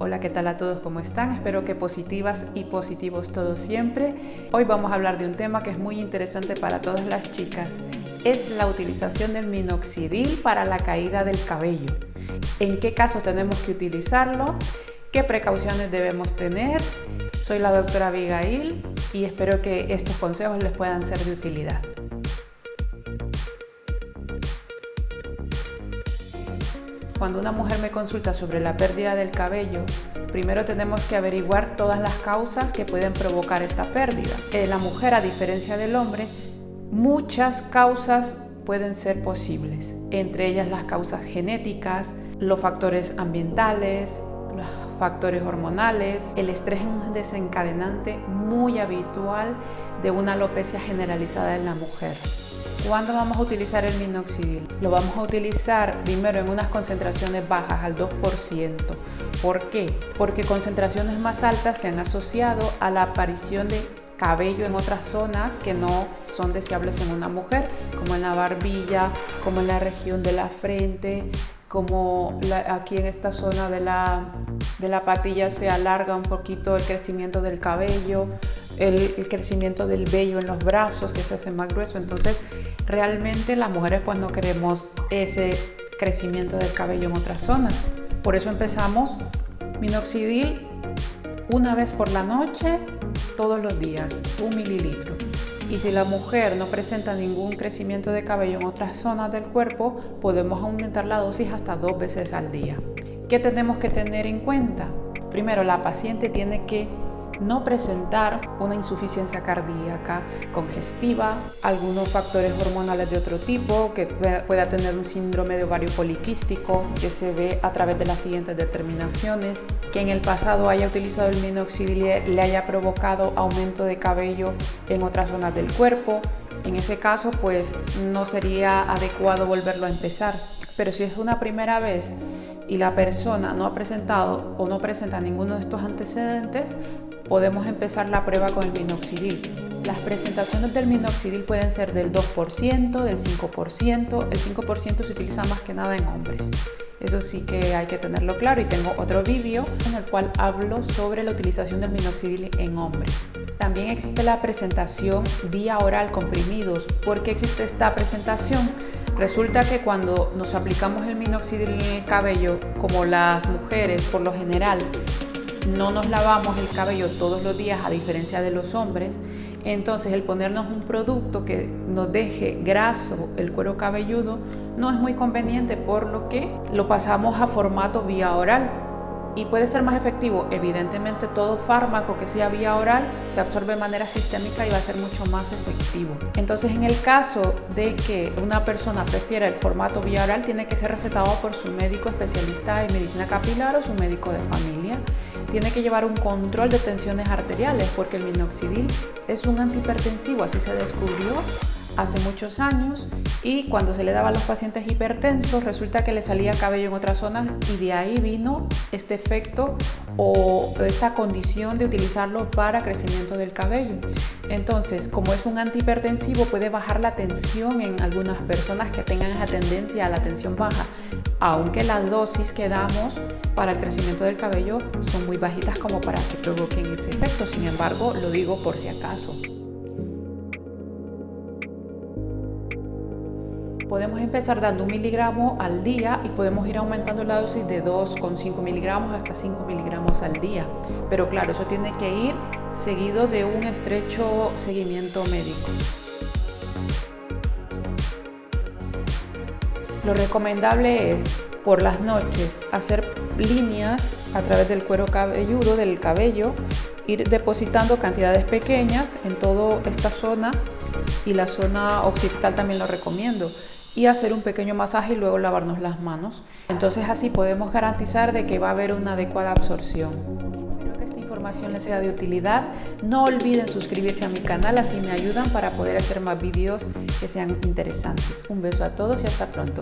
Hola, ¿qué tal a todos? ¿Cómo están? Espero que positivas y positivos todos siempre. Hoy vamos a hablar de un tema que es muy interesante para todas las chicas. Es la utilización del minoxidil para la caída del cabello. ¿En qué casos tenemos que utilizarlo? ¿Qué precauciones debemos tener? Soy la doctora Abigail y espero que estos consejos les puedan ser de utilidad. Cuando una mujer me consulta sobre la pérdida del cabello, primero tenemos que averiguar todas las causas que pueden provocar esta pérdida. En la mujer, a diferencia del hombre, muchas causas pueden ser posibles, entre ellas las causas genéticas, los factores ambientales, los factores hormonales. El estrés es un desencadenante muy habitual de una alopecia generalizada en la mujer. ¿Cuándo vamos a utilizar el minoxidil? Lo vamos a utilizar primero en unas concentraciones bajas, al 2%. ¿Por qué? Porque concentraciones más altas se han asociado a la aparición de cabello en otras zonas que no son deseables en una mujer, como en la barbilla, como en la región de la frente, como aquí en esta zona de la patilla se alarga un poquito el crecimiento del cabello, el crecimiento del vello en los brazos que se hace más grueso. Entonces realmente las mujeres pues no queremos ese crecimiento del cabello en otras zonas. Por eso empezamos minoxidil una vez por la noche, todos los días, 1 mililitro. Y si la mujer no presenta ningún crecimiento de cabello en otras zonas del cuerpo, podemos aumentar la dosis hasta 2 veces al día. ¿Qué tenemos que tener en cuenta? Primero, la paciente tiene que no presentar una insuficiencia cardíaca congestiva, algunos factores hormonales de otro tipo, que pueda tener un síndrome de ovario poliquístico, que se ve a través de las siguientes determinaciones, que en el pasado haya utilizado el minoxidil y le haya provocado aumento de cabello en otras zonas del cuerpo. En ese caso, pues no sería adecuado volverlo a empezar. Pero si es una primera vez y la persona no ha presentado o no presenta ninguno de estos antecedentes, podemos empezar la prueba con el minoxidil. Las presentaciones del minoxidil pueden ser del 2%, del 5%. El 5% se utiliza más que nada en hombres. Eso sí que hay que tenerlo claro, y tengo otro vídeo en el cual hablo sobre la utilización del minoxidil en hombres. También existe la presentación vía oral comprimidos. ¿Por qué existe esta presentación? Resulta que cuando nos aplicamos el minoxidil en el cabello, como las mujeres por lo general no nos lavamos el cabello todos los días a diferencia de los hombres, entonces el ponernos un producto que nos deje graso el cuero cabelludo no es muy conveniente, por lo que lo pasamos a formato vía oral. Y puede ser más efectivo. Evidentemente todo fármaco que sea vía oral se absorbe de manera sistémica y va a ser mucho más efectivo. Entonces, en el caso de que una persona prefiera el formato vía oral, tiene que ser recetado por su médico especialista en medicina capilar o su médico de familia. Tiene que llevar un control de tensiones arteriales, porque el minoxidil es un antihipertensivo, así se descubrió hace muchos años, y cuando se le daba a los pacientes hipertensos resulta que le salía cabello en otras zonas, y de ahí vino este efecto o esta condición de utilizarlo para crecimiento del cabello. Entonces, como es un antihipertensivo, puede bajar la tensión en algunas personas que tengan esa tendencia a la tensión baja, aunque las dosis que damos para el crecimiento del cabello son muy bajitas como para que provoquen ese efecto. Sin embargo, lo digo por si acaso. Podemos empezar dando 1 miligramo al día y podemos ir aumentando la dosis de 2,5 miligramos hasta 5 miligramos al día. Pero claro, eso tiene que ir seguido de un estrecho seguimiento médico. Lo recomendable es por las noches hacer líneas a través del cuero cabelludo, del cabello, ir depositando cantidades pequeñas en toda esta zona, y la zona occipital también lo recomiendo, y hacer un pequeño masaje y luego lavarnos las manos. Entonces así podemos garantizar de que va a haber una adecuada absorción. Espero que esta información les sea de utilidad. No olviden suscribirse a mi canal, así me ayudan para poder hacer más vídeos que sean interesantes. Un beso a todos y hasta pronto.